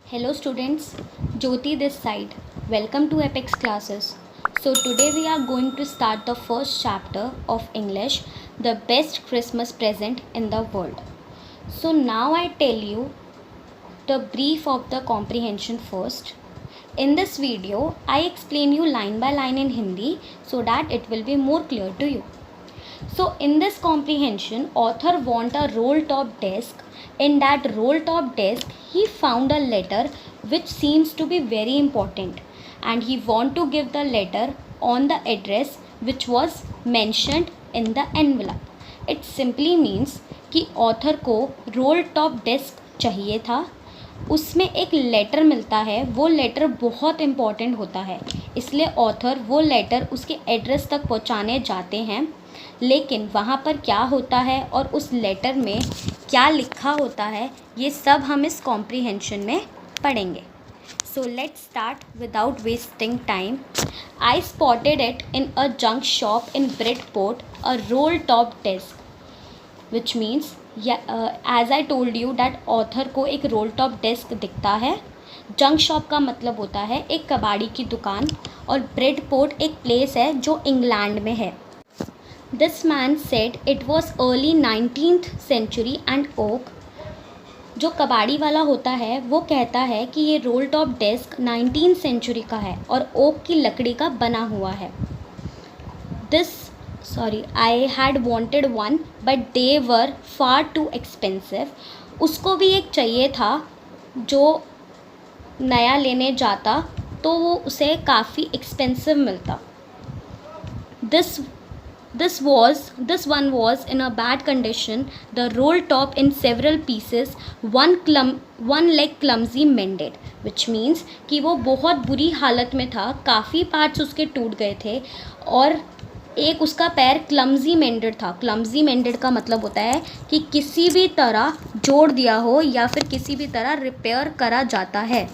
Hello students, Jyoti this side. Welcome to Apex classes. So today we are going to start the first chapter of English, the best Christmas present in the world. So now I tell you the brief of the comprehension first. In this video, I explain you line by line in Hindi so that it will be more clear to you. So in this comprehension, author want a roll top desk. In that roll top desk, he found a letter which seems to be very important, and he want to give the letter on the address which was mentioned in the envelope. It simply means कि author को roll top desk चाहिए था, उसमें एक letter मिलता है, वो letter बहुत इम्पॉर्टेंट होता है, इसलिए ऑथर वो लेटर उसके एड्रेस तक पहुंचाने जाते हैं. लेकिन वहाँ पर क्या होता है और उस लेटर में क्या लिखा होता है, ये सब हम इस कॉम्प्रीहेंशन में पढ़ेंगे. So let's start without wasting time. I spotted it in a junk shop in Bridport, a roll top desk, which means as I told you that author को एक रोल टॉप डेस्क दिखता है. Junk shop का मतलब होता है एक कबाड़ी की दुकान, और ब्रिडपोर्ट एक प्लेस है जो इंग्लैंड में है. This man said it was early 19th century and oak. जो कबाड़ी वाला होता है वो कहता है कि ये role top desk 19th century का है और ओक की लकड़ी का बना हुआ है. I had wanted one but they were far too expensive. उसको भी एक चाहिए था जो नया लेने जाता तो वो उसे काफ़ी एक्सपेंसिव मिलता. This one was in a bad condition, the roll top in several pieces, one leg clumsy mended, which means कि वो बहुत बुरी हालत में था, काफ़ी पार्ट्स उसके टूट गए थे और एक उसका पैर क्लमजी मेंडेड था. क्लमजी मेंडेड का मतलब होता है कि किसी भी तरह जोड़ दिया हो या फिर किसी भी तरह रिपेयर करा जाता है.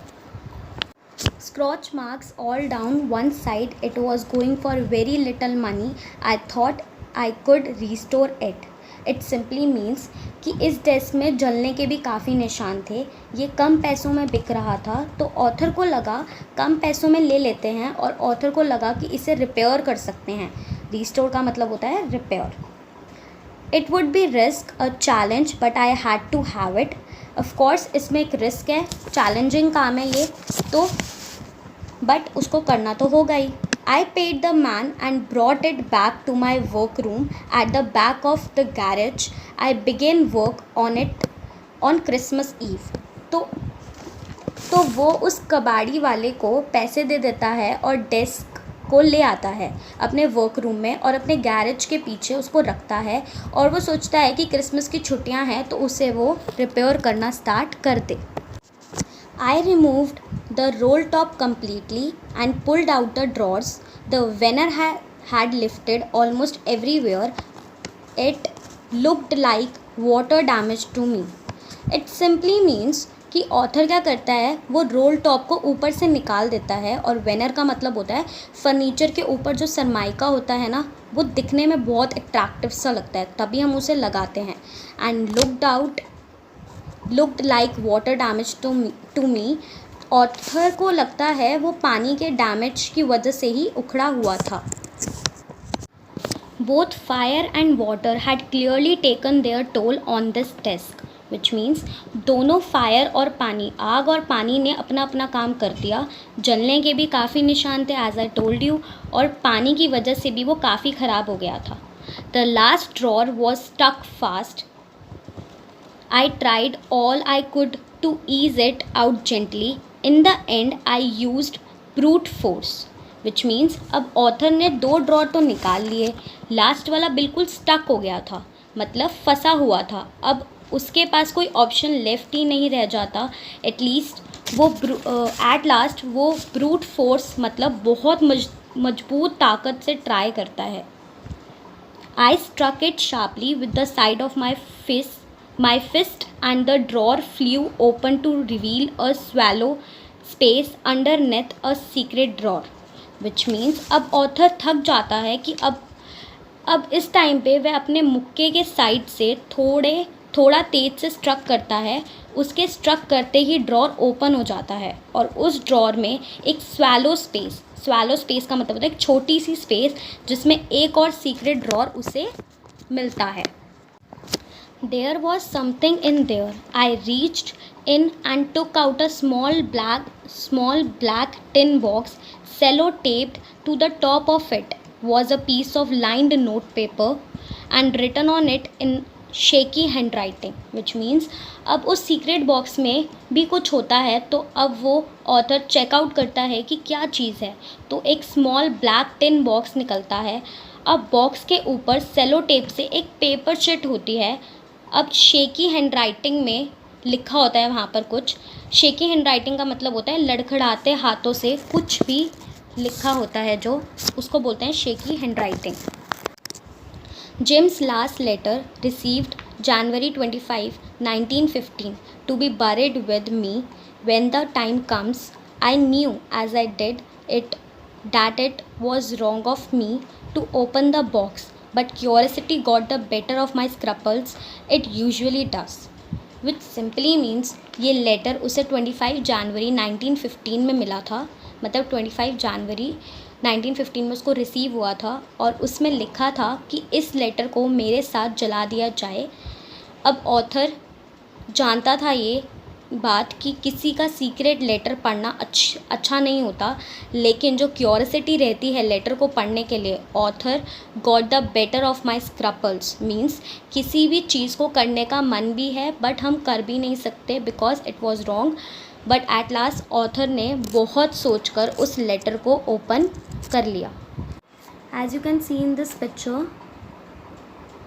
Scratch marks all down one side. It was going for very little money. I thought I could restore it. It simply means कि इस डेस्क में जलने के भी काफ़ी निशान थे. ये कम पैसों में बिक रहा था, तो ऑथर को लगा कम पैसों में ले लेते हैं, और ऑथर को लगा कि इसे रिपेयर कर सकते हैं. रिस्टोर का मतलब होता है repair. It would be risk a challenge but I had to have it. Of course इसमें एक रिस्क है, चैलेंजिंग काम है ये तो, बट उसको करना तो होगा ही. I paid the man and brought it back to my work room at the back of the garage. I began work on it on Christmas Eve. तो वो उस कबाड़ी वाले को पैसे दे देता है और डेस्क को ले आता है अपने वर्क रूम में और अपने गैरेज के पीछे उसको रखता है, और वो सोचता है कि क्रिसमस की छुट्टियां हैं तो उसे वो रिपेयर करना स्टार्ट कर दे. I removed the roll top completely and pulled out the drawers. The veneer had lifted almost everywhere. It looked like water damage to me. It simply means कि ऑथर क्या करता है, वो रोल टॉप को ऊपर से निकाल देता है, और वेनर का मतलब होता है फर्नीचर के ऊपर जो सरमाइका होता है ना, वो दिखने में बहुत अट्रैक्टिव सा लगता है, तभी हम उसे लगाते हैं. And looked like water damage to me. Author को लगता है वो पानी के डैमेज की वजह से ही उखड़ा हुआ था. Both fire and water had clearly taken their toll on this desk, which means दोनों फायर और पानी, आग और पानी ने अपना अपना काम कर दिया. जलने के भी काफ़ी निशान थे as I told you, और पानी की वजह से भी वो काफ़ी ख़राब हो गया था. The last drawer was stuck fast. I tried all I could to ease it out gently. In the end, I used brute force, which means अब ऑथर ने 2 ड्रॉर तो निकाल लिए, लास्ट वाला बिल्कुल स्टक हो गया था, मतलब फंसा हुआ था. अब उसके पास कोई ऑप्शन लेफ्ट ही नहीं रह जाता. एटलीस्ट वो एट लास्ट वो ब्रूट फोर्स मतलब बहुत मजबूत ताकत से ट्राई करता है. I struck it sharply with the side of my fist and the drawer flew open to reveal a shallow space underneath a secret drawer, which means अब author थक जाता है कि अब अब इस टाइम पे वह अपने मुक्के के साइड से थोड़ा तेज से स्ट्रक करता है। उसके स्ट्रक करते ही ड्रॉर ओपन हो जाता है और उस ड्रॉर में एक स्वैलो स्पेस का मतलब होता है एक छोटी सी स्पेस जिसमें एक और सीक्रेट ड्रॉर उसे मिलता है। There was something in there. I reached in and took out a small black tin box. Cello-taped to the top of it was a piece of lined notepaper and written on it in shaky handwriting, which means अब उस secret box में भी कुछ होता है तो अब वो ऑथर चेकआउट करता है कि क्या चीज़ है। तो एक स्मॉल ब्लैक टिन बॉक्स निकलता है। अब बॉक्स के ऊपर सेलो टेप से एक पेपर शीट होती है। अब शेकी हैंड राइटिंग में लिखा होता है वहाँ पर कुछ। शेकी हैंड राइटिंग का मतलब होता है लड़खड़ाते हाथों से कुछ भी लिखा होता है, जो उसको बोलते हैं shaky hand writing. Jim's last letter received January 25, 1915 to be buried with me when the time comes. I knew as I did it that it was wrong of me to open the box, but curiosity got the better of my scruples. It usually does. Which simply means ये letter उसे 25 जनवरी 1915 में मिला था, मतलब 25 जनवरी 1915 में उसको receive हुआ था और उसमें लिखा था कि इस लेटर को मेरे साथ जला दिया जाए। अब ऑथर जानता था ये बात कि किसी का सीक्रेट लेटर पढ़ना अच्छा नहीं होता, लेकिन जो क्यूरियोसिटी रहती है लेटर को पढ़ने के लिए, author got the better of my scruples means किसी भी चीज़ को करने का मन भी है बट हम कर भी नहीं सकते because it was wrong. But at last author ने बहुत सोचकर उस लेटर को ओपन कर लिया। As you can see in this picture,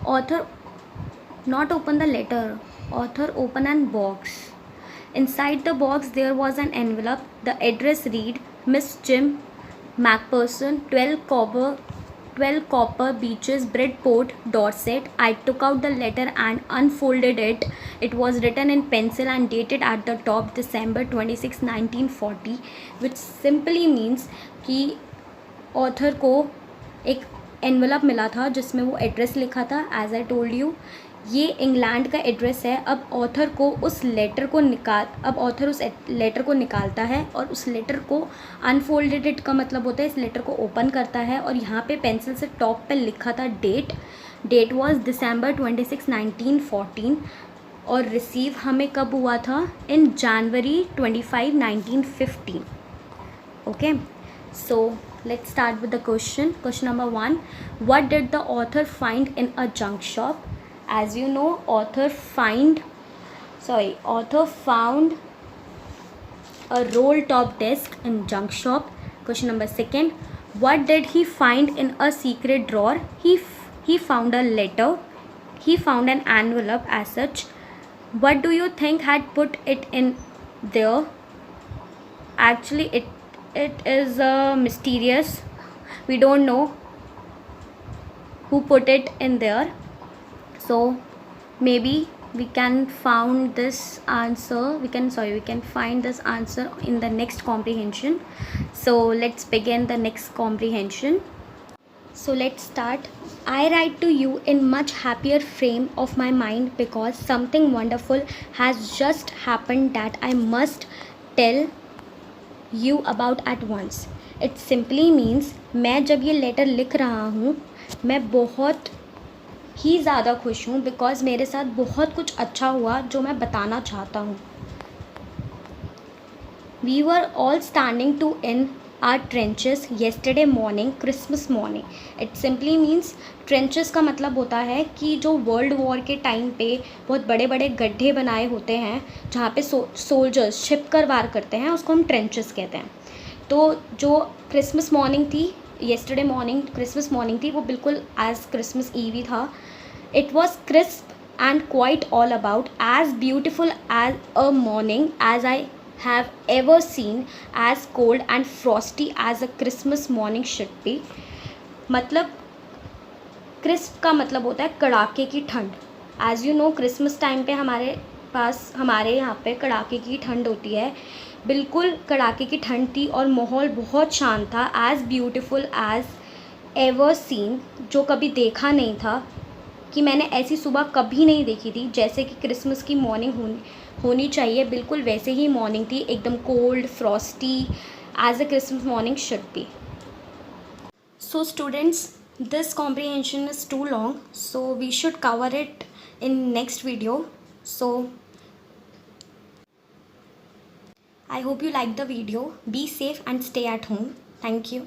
author not open the letter, author open an box. Inside the box there was an envelope. The address read Miss Jim Macpherson, 12 Copper Beaches, Bridport, Dorset. I took out the letter and unfolded it. It was written in pencil and dated at the top December 26, 1940, which simply means कि author को एक envelope मिला था जिसमें वो address लिखा था। As I told you, ये इंग्लैंड का एड्रेस है। अब ऑथर उस लेटर को निकालता है और उस लेटर को अनफोल्डेड इट का मतलब होता है इस लेटर को ओपन करता है और यहाँ पे पेंसिल से टॉप पे लिखा था डेट वाज दिसंबर 26, 1914 और रिसीव हमें कब हुआ था, इन जनवरी 25, 1915। Okay, so let's start with the question. Question number 1, what did the author find in a junk shop? As you know, author found a roll top desk in junk shop. Question number 2, what did he find in a secret drawer? He found a letter. He found an envelope as such. What do you think had put it in there? Actually it is mysterious. We don't know who put it in there, so maybe we can find this answer in the next comprehension. So let's begin the next comprehension. So let's start. I write to you in much happier frame of my mind because something wonderful has just happened that I must tell you about at once. It simply means मैं जब ये letter लिख रहा हूँ मैं बहुत ही ज़्यादा खुश हूँ बिकॉज़ मेरे साथ बहुत कुछ अच्छा हुआ जो मैं बताना चाहता हूँ। We were all standing to in our trenches yesterday morning, Christmas morning. It simply means trenches का मतलब होता है कि जो वर्ल्ड वॉर के टाइम पे बहुत बड़े बड़े गड्ढे बनाए होते हैं जहाँ पे सोल्जर्स छिपकर वार करते हैं, उसको हम ट्रेंचेस कहते हैं। तो जो क्रिसमस मॉर्निंग थी, येस्टरडे मॉर्निंग क्रिसमस मॉर्निंग थी, वो बिल्कुल एज क्रिसमस ईव ही था। It was crisp and quite all about as beautiful as a morning as I have ever seen, as cold and frosty as a Christmas morning should be. मतलब crisp का मतलब होता है कड़ाके की ठंड। As you know, Christmas time पे हमारे यहाँ पे कड़ाके की ठंड होती है, बिल्कुल कड़ाके की ठंड थी और माहौल बहुत शांत था। As beautiful as ever seen, जो कभी देखा नहीं था, कि मैंने ऐसी सुबह कभी नहीं देखी थी। जैसे कि क्रिसमस की मॉर्निंग होनी चाहिए, बिल्कुल वैसे ही मॉर्निंग थी, एकदम cold frosty, as a Christmas morning should be. So students, this comprehension is too long, so we should cover it in next video. So I hope you like the video. Be safe and stay at home. Thank you.